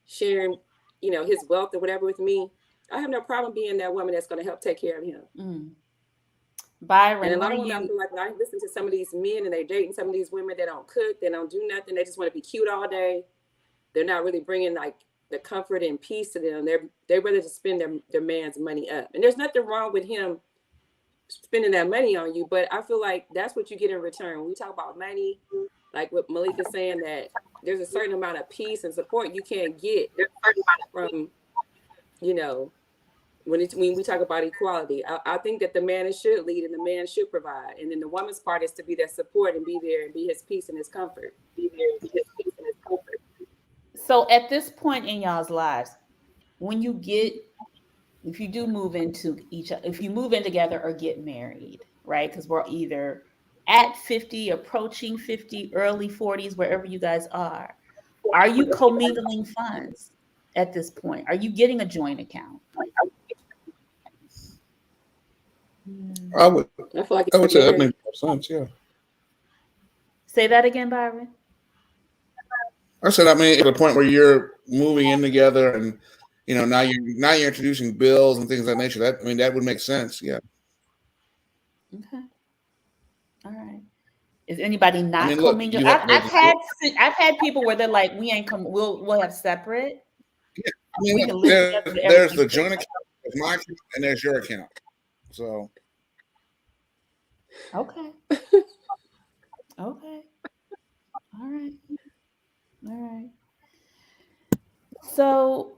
sharing, you know, his wealth or whatever with me, I have no problem being that woman that's going to help take care of him. Mm. Byron, and a lot of women, I feel like when I listen to some of these men and they're dating some of these women, they don't cook, they don't do nothing, they just want to be cute all day. They're not really bringing like the comfort and peace to them. They're ready to spend their man's money up. And there's nothing wrong with him spending that money on you, but I feel like that's what you get in return. When we talk about money, like what Malik is saying, that there's a certain amount of peace and support you can't get from, you know, when we talk about equality. I think that the man should lead and the man should provide. And then the woman's part is to be their support and be there and be his peace and his comfort. So at this point in y'all's lives, if you do move into if you move in together or get married, right? Because we're either at 50, approaching 50, early 40s, wherever you guys are you commingling funds at this point? Are you getting a joint account? I would say that makes more sense, yeah. Say that again, Byron. I said, I mean, at the point where you're moving in together and, you know, now you're introducing bills and things of that nature. That would make sense. Yeah. Okay. All right. Is anybody not commingling? I've had people where they're like, we ain't come. We'll have separate. Yeah. I mean, there's the joint account, there's my account, and there's your account. So. Okay. Okay. All right. All right. So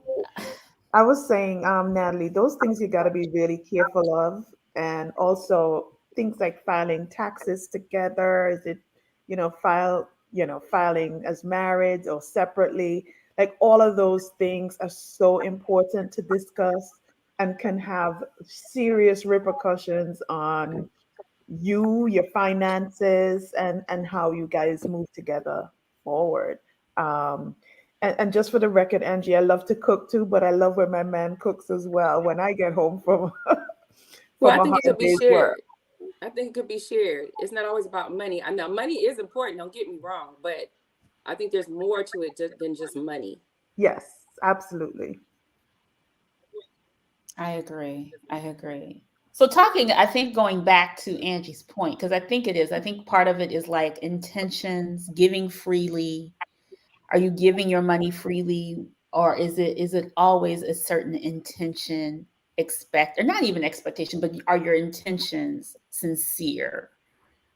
I was saying, Natalie, those things you got to be really careful of. And also things like filing taxes together. Is it, filing as married or separately? Like all of those things are so important to discuss and can have serious repercussions on your finances, and how you guys move together forward. Um, and just for the record, Angie, I love to cook too, but I love when my man cooks as well when I get home from Well, I from a think it hard could be day's work. shared. I think it could be shared. It's not always about money. I know money is important, don't get me wrong, but I think there's more to it than just money. Yes, absolutely. I agree. I agree. So talking, I think going back to Angie's point, because I think it is, I think part of it is like intentions, giving freely. Are you giving your money freely, or is it always a certain intention expect, or not even expectation, but are your intentions sincere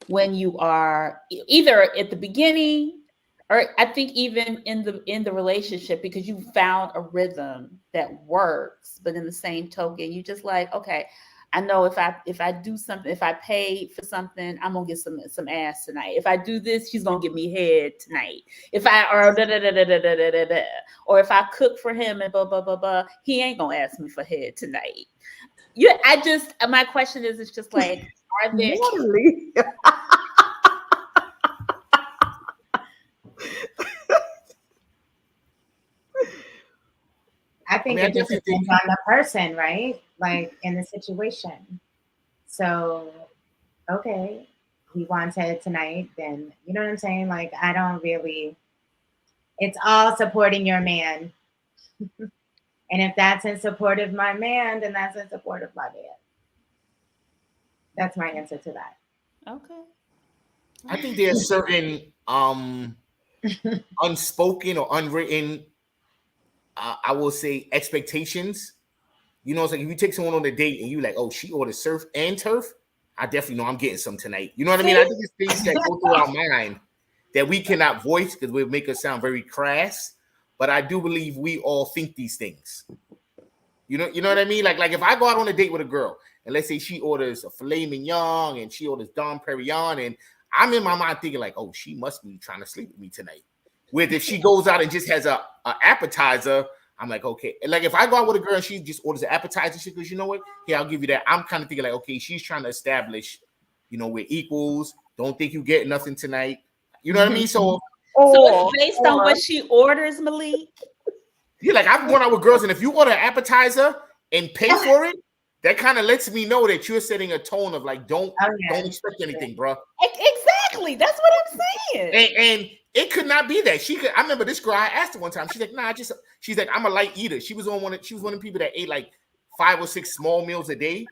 when you are either at the beginning, or I think even in the relationship, because you found a rhythm that works, but in the same token you just like, okay, I know if I do something, if I pay for something, I'm gonna get some ass tonight. If I do this, she's gonna give me head tonight. If I or da, da, da, da, da, da, da, da, da. Or if I cook for him and blah blah blah blah, he ain't gonna ask me for head tonight. Yeah, I just, my question is, it's just like, are there, Natalie. I I think mean, I it just definitely think depends on the person, right? Like in the situation. So, okay, he wants it tonight, then you know what I'm saying? Like, I don't really, it's all supporting your man. And if that's in support of my man, then that's in support of my man. That's my answer to that. okay. I think there's certain unspoken or unwritten, I will say, expectations. You know, it's like if you take someone on a date and you like, oh, she ordered surf and turf, I definitely know I'm getting some tonight. You know what I mean? I See? think it's things that go through our mind that we cannot voice because we make us sound very crass. But I do believe we all think these things. You know what I mean? Like if I go out on a date with a girl and let's say she orders a filet mignon and she orders Dom Perignon, and I'm in my mind thinking like, oh, she must be trying to sleep with me tonight. Where if she goes out and just has a appetizer, I'm like, okay. And like if I go out with a girl and she just orders an appetizer, she goes, you know what? Here, I'll give you that. I'm kind of thinking like, okay, she's trying to establish, we're equals. Don't think you get nothing tonight. You know what I mean? So So it's or based on what she orders, Malik. yeah, like I've gone out with girls, and if you order an appetizer and pay for it, that kind of lets me know that you're setting a tone of like, don't Oh, yeah. don't expect anything, bro. Exactly. That's what I'm saying. And it could not be that. She could. I remember this girl. I asked her one time. She's like, nah, she's like, I'm a light eater. She was one of the people that ate like 5 or 6 small meals a day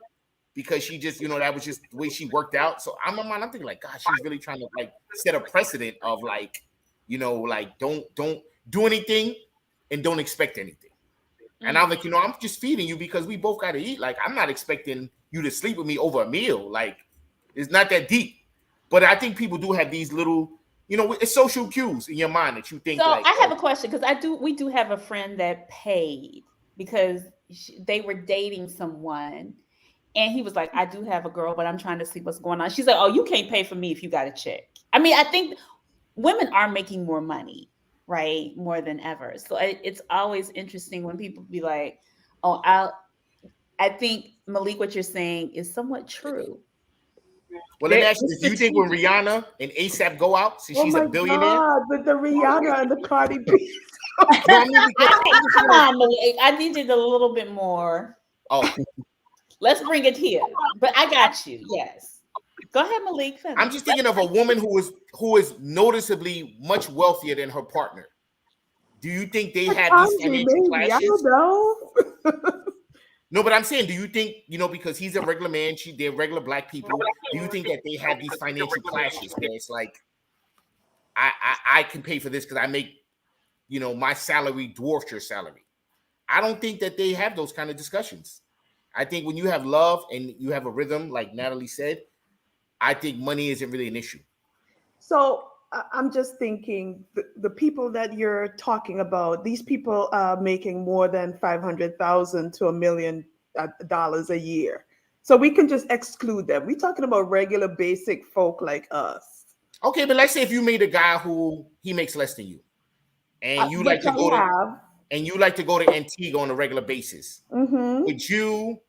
because she just, that was just the way she worked out. So I'm thinking like, God, she's really trying to like set a precedent of like, like don't do anything and don't expect anything. And I'm like, I'm just feeding you because we both got to eat. Like, I'm not expecting you to sleep with me over a meal. Like, it's not that deep. But I think people do have these little, it's social cues in your mind that you think So like, I have a question, because we do have a friend that paid because they were dating someone, and he was like, I do have a girl, but I'm trying to see what's going on. She's like, oh, you can't pay for me if you got a check. I mean, I think women are making more money, right? More than ever. So it's always interesting when people be like, oh, I think, Malik, what you're saying is somewhat true. well, let me they, ask you this. it's Do you think when Rihanna and ASAP go out, since oh she's a my billionaire? God, with the Rihanna and the Cardi B. No, I mean, because Come on, Malik. I need you to a little bit more. oh, Let's bring it here. But I got you. Yes. Go ahead, Malik. Finish. I'm just thinking of a woman who is noticeably much wealthier than her partner. Do you think they have these Angie, financial maybe. I don't clashes? know. No, but I'm saying, do you think, because he's a regular man, they're regular black people, do you think that they have these financial clashes where it's like, I can pay for this because I make, my salary dwarfs your salary? I don't think that they have those kind of discussions. I think when you have love and you have a rhythm, like Natalie said, I think money isn't really an issue. So I'm just thinking the people that you're talking about, these people are making more than 500,000 to $1 million a year. So we can just exclude them. We're talking about regular basic folk like us. Okay, but let's say if you meet a guy who he makes less than you, and you like Which to I go to have. Antigua on a regular basis, Mm-hmm. would you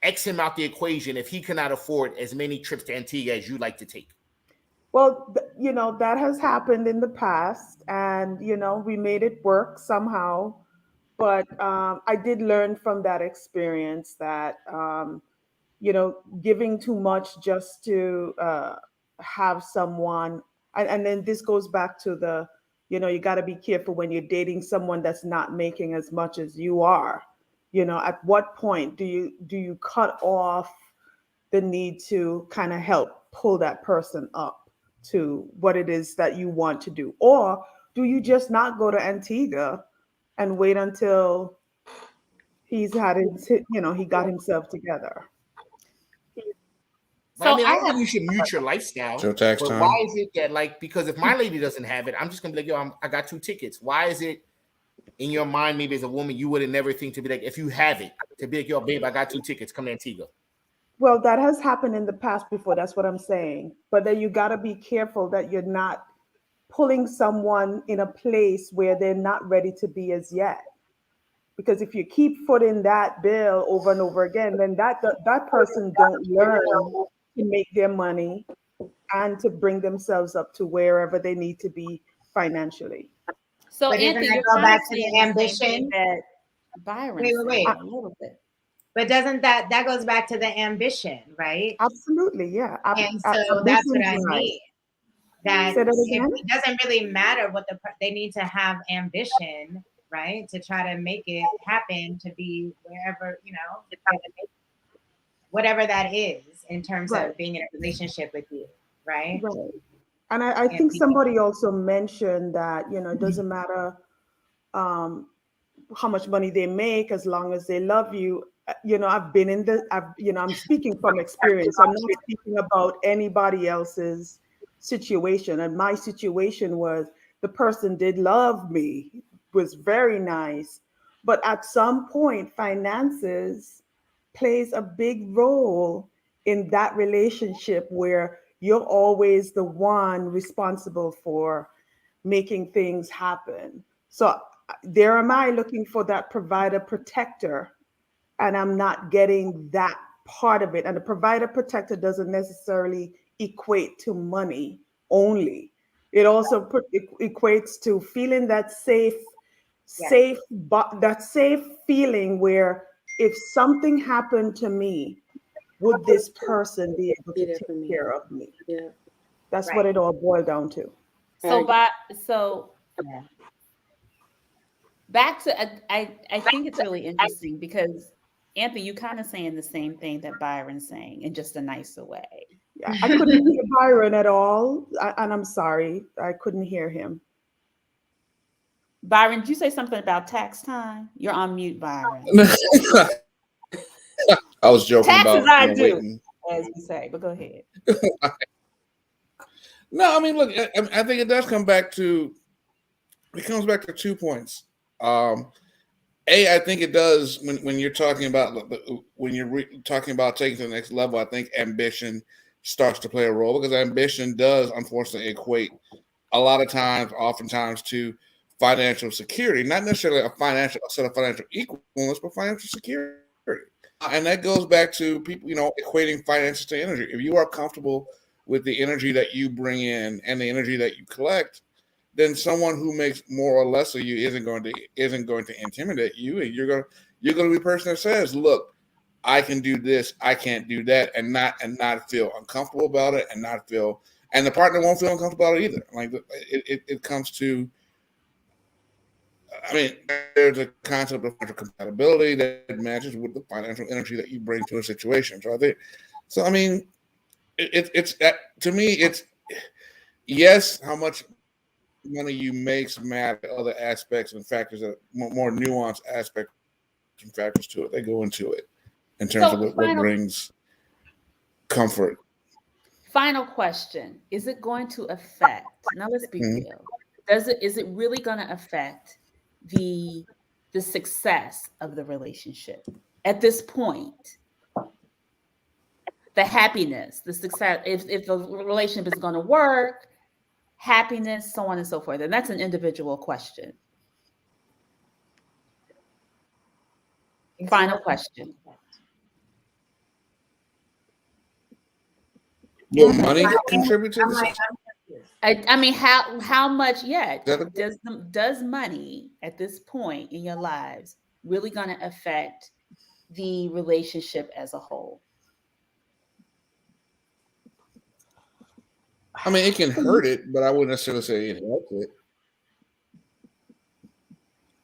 X him out the equation if he cannot afford as many trips to Antigua as you like to take? Well, that has happened in the past, and we made it work somehow. But I did learn from that experience that giving too much just to have someone, and then this goes back to the, you got to be careful when you're dating someone that's not making as much as you are. At what point do you cut off the need to kind of help pull that person up to what it is that you want to do? Or do you just not go to Antigua and wait until he's had his, he got himself together? Well, So I I don't have, think you should mute your lifestyle. Till tax But time. why is it that, like, because if my lady doesn't have it, I'm just gonna be like, yo, I got 2 tickets. Why is it in your mind, maybe as a woman, you would have never think to be like, if you have it, to be like, yo, babe, I got 2 tickets, come to Antigua. Well, that has happened in the past before. That's what I'm saying. But then you got to be careful that you're not pulling someone in a place where they're not ready to be as yet. Because if you keep footing that bill over and over again, then that person don't learn to make their money and to bring themselves up to wherever they need to be financially. so But doesn't Anthony, that you're go kind of back to saying the the same thing ambition? that Byron Wait, said wait, wait. a little bit. But doesn't that goes back to the ambition, right? Absolutely, yeah. And so that's what Ambition's I right. mean. That Say that again. it doesn't really matter what they need to have ambition, right? To try to make it happen to be wherever, whatever that is in terms Right, of being in a relationship with you, right? right. And I And think people, somebody also mentioned that, it doesn't matter um, how much money they make as long as they love you. I've been in I'm speaking from experience. I'm not speaking about anybody else's situation. And my situation was the person did love me, was very nice. But at some point, finances plays a big role in that relationship where you're always the one responsible for making things happen. So there am I looking for that provider protector, and I'm not getting that part of it. And the provider protector doesn't necessarily equate to money only. It also equates to feeling that yes, that safe feeling where if something happened to me, would this person be able Be to there take for me. care of me? Yeah. That's what right. it all boiled down to. So, Right. so Yeah. back to I think it's really interesting because Anthony, you kind of saying the same thing that Byron's saying in just a nicer way. Yeah, I couldn't hear Byron at all, and I'm sorry, I couldn't hear him. Byron, did you say something about tax time? You're on mute, Byron. I was joking Taxes about I do, waiting. as we say, but go ahead. No, I mean, look, I think it does come back to. It comes back to 2 points. I think it does when you're talking about when you're talking about taking to the next level. I think ambition starts to play a role because ambition does unfortunately equate a lot of times, oftentimes, to financial security, not necessarily a set of financial equivalence, but financial security. And that goes back to people, equating finances to energy. If you are comfortable with the energy that you bring in and the energy that you collect, then someone who makes more or less of you isn't going to intimidate you, and you're going to be a person that says, "Look, I can do this, I can't do that," and not feel uncomfortable about it, and the partner won't feel uncomfortable about it either. Like it comes to, I mean, there's a concept of financial compatibility that matches with the financial energy that you bring to a situation. So I mean, it's to me, it's yes, how much money you makes matter, other aspects and factors that more nuanced aspects and factors to it. They go into it in terms of So what brings comfort. final question. Is it going to affect, now let's be Mhm. real. Is it really going to affect the success of the relationship at this point? The happiness, the success, if the relationship is going to work, happiness, so on and so forth. And that's an individual question. Final question. Will money contribute to I'm the like, sex? I'm confused. I mean, how much yet Is that a- does money at this point in your lives really going to affect the relationship as a whole? I mean, it can hurt it, but I wouldn't necessarily say it helps it.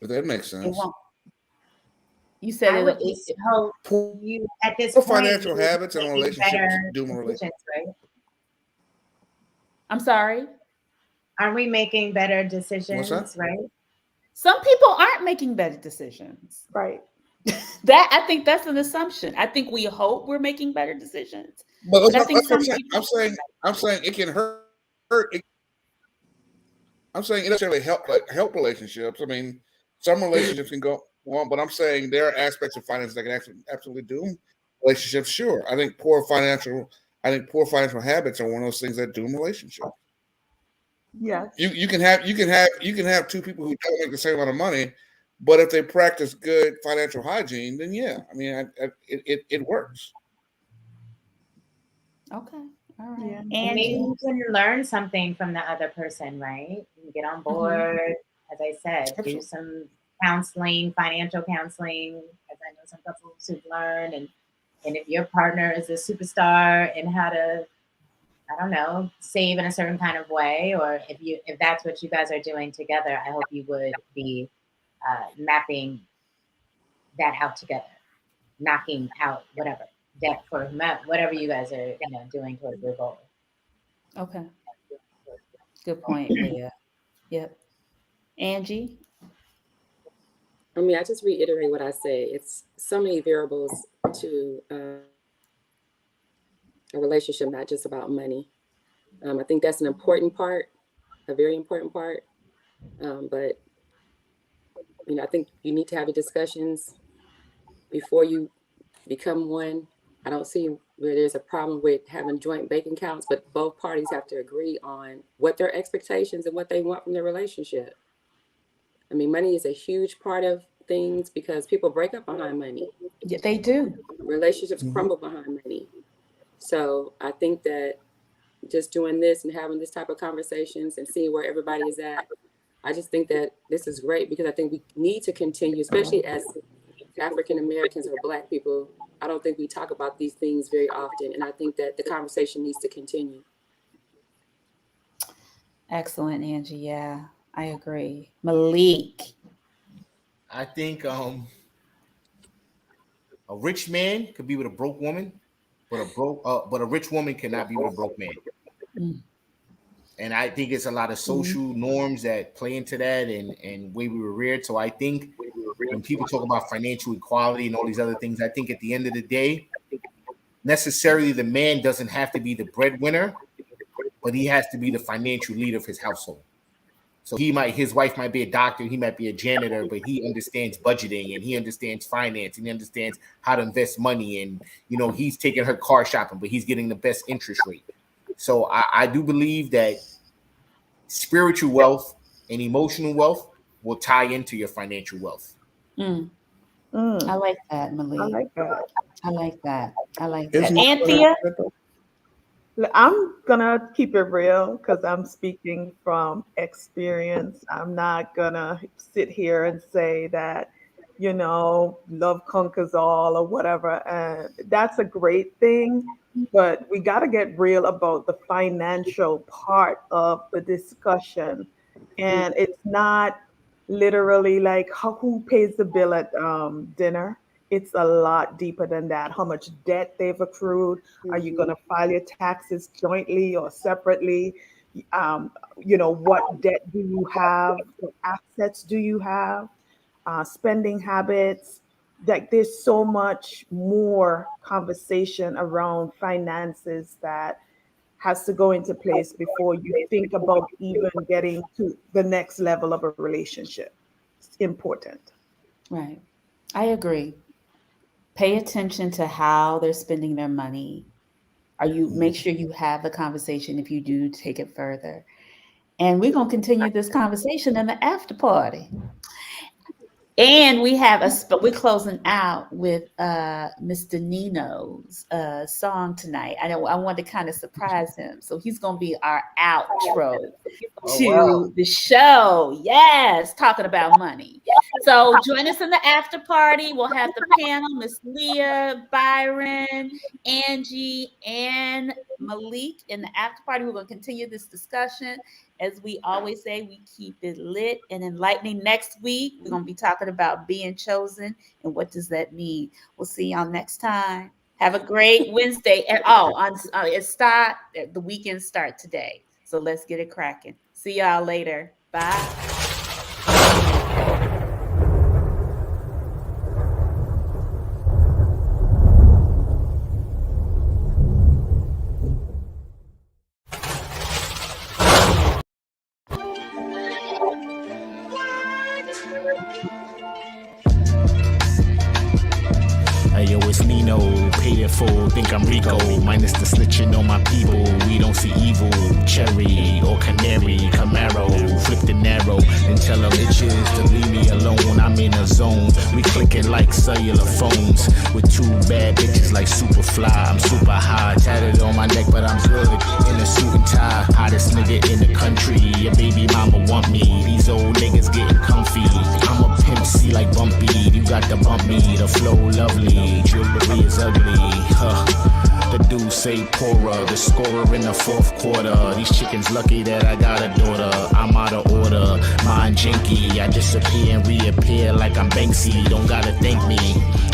If that makes It sense. won't. You said I would it. just hope Poor you, at this point, financial you're habits and making relationships better do more relationships. decisions, right? I'm sorry. Aren't we making better What's that? decisions, right? Some people aren't making better decisions. Right. That I think that's an assumption. I think we hope we're making better decisions, But but I think some people. I'm saying it can hurt. It, I'm saying it doesn't necessarily help relationships. I mean, some relationships can go on, but I'm saying there are aspects of finance that can actually absolutely doom relationships. Sure, I think poor financial habits are one of those things that doom relationships. Yes. You can have two people who don't make the same amount of money, but if they practice good financial hygiene, then yeah, I mean, it works. Okay, all right, Yeah. And maybe Angie. you can learn something from the other person, right? You can get on board, as I said, do Absolutely. some counseling, financial counseling, as I know some couples who've learned. And if your partner is a superstar in how to, I don't know, save in a certain kind of way, or if that's what you guys are doing together, I hope you would be mapping that out together, knocking out whatever debt for whatever you guys are, doing towards your goal. Okay, good point, Leah. Yep, Angie. I mean, I just reiterate what I say. It's so many variables to a relationship, not just about money. I think that's an important part, a very important part. But I think you need to have the discussions before you become one. I don't see where there's a problem with having joint bank accounts, but both parties have to agree on what their expectations and what they want from their relationship. I mean, money is a huge part of things because people break up behind money. Yeah, they do. Relationships Mhm. crumble behind money. So I think that just doing this and having this type of conversations and seeing where everybody is at, I just think that this is great because I think we need to continue, especially as African Americans or Black people. I don't think we talk about these things very often, and I think that the conversation needs to continue. Excellent, Angie. Yeah, I agree. Malik. I think a rich man could be with a broke woman, but a rich woman cannot be with a broke man. Mm. And I think it's a lot of social norms that play into that and way we were reared. So I think when people talk about financial equality and all these other things, I think at the end of the day, necessarily the man doesn't have to be the breadwinner, but he has to be the financial leader of his household. So his wife might be a doctor, he might be a janitor, but he understands budgeting and he understands finance and he understands how to invest money. And, he's taking her car shopping, but he's getting the best interest rate. So I do believe that spiritual wealth and emotional wealth will tie into your financial wealth. Mm. Mm. I like that, I Malik. like that. I like that. I like Is that. money Anthea. I'm gonna keep it real because I'm speaking from experience. I'm not gonna sit here and say that, love conquers all or whatever. And that's a great thing, but we got to get real about the financial part of the discussion. And it's not literally like who pays the bill at dinner. It's a lot deeper than that. How much debt they've accrued, are you going to file your taxes jointly or separately? What debt do you have? What assets do you have? Spending habits. Like there's so much more conversation around finances that has to go into place before you think about even getting to the next level of a relationship. It's important. Right. I agree. Pay attention to how they're spending their money. Make sure you have the conversation if you do take it further. And we're gonna continue this conversation in the after party. And we have we're closing out with Mr. Nino's song tonight. I know I wanted to kind of surprise him, so he's gonna be our outro to the show. Yes, talking about money. So join us in the after party. We'll have the panel, Miss Leah, Byron, Angie, and Malik in the after party. We're going to continue this discussion. As we always say, we keep it lit and enlightening. Next week, we're going to be talking about being chosen and what does that mean. We'll see y'all next time. Have a great Wednesday. And the weekend start today. So let's get it cracking. See y'all later. Bye. Yo, it's Nino, paid in full, think I'm Rico, minus the snitching on my people. We don't see evil, Cherry or Canary, Camaro, flip the narrow, and tell them bitches to leave me alone. I'm in a zone, we clicking like cellular phones, with two bad bitches like Superfly. I'm super high, tatted on my neck, but I'm good in a suit and tie. Hottest nigga in the country, your baby mama want me. These old niggas getting comfy. I'm a pimp C like Bumpy, you got to bump me, the flow lovely. Jewelry is ugly, The dudes say poorer, the scorer in the fourth quarter. These chickens lucky that I got a daughter. I'm out of order, mine jinky. I disappear and reappear like I'm Banksy. Don't gotta thank me.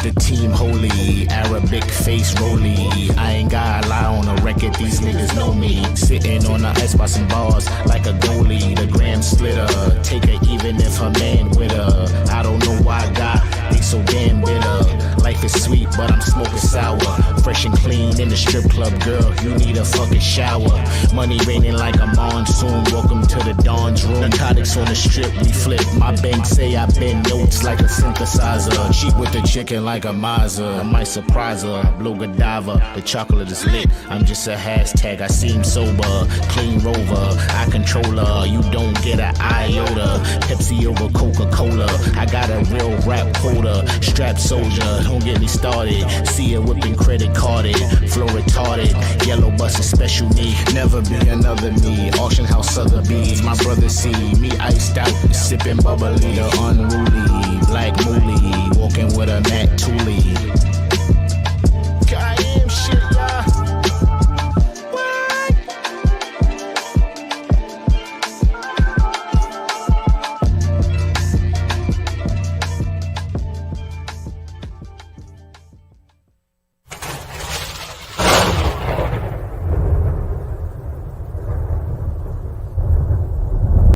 The team holy, Arabic face rolly. I ain't gotta lie on a record, these niggas know me. Sitting on the ice by some bars like a goalie. The gram slitter, take her even if her man with her. I don't know why God, they so damn bitter. Life is sweet, but I'm smoking sour. Fresh and clean in the strip club, girl, you need a fucking shower. Money raining like a monsoon, welcome to the dawn's room. Narcotics on the strip, we flip. My bank say I bend notes like a synthesizer. Cheap with the chicken like a Mazda. I might surprise her, blow Godiva. The chocolate is lit, I'm just a hashtag. I seem sober, clean rover. I control her, you don't get an iota. Pepsi over Coca-Cola, I got a real rap quota. Strap soldier, don't get me started. See a whipping credit carded, flow retarded. Yellow bus is special need, never be another me. Auction house Sotheby's, my brother see me iced out, sipping bubbly. The unruly, black mooly.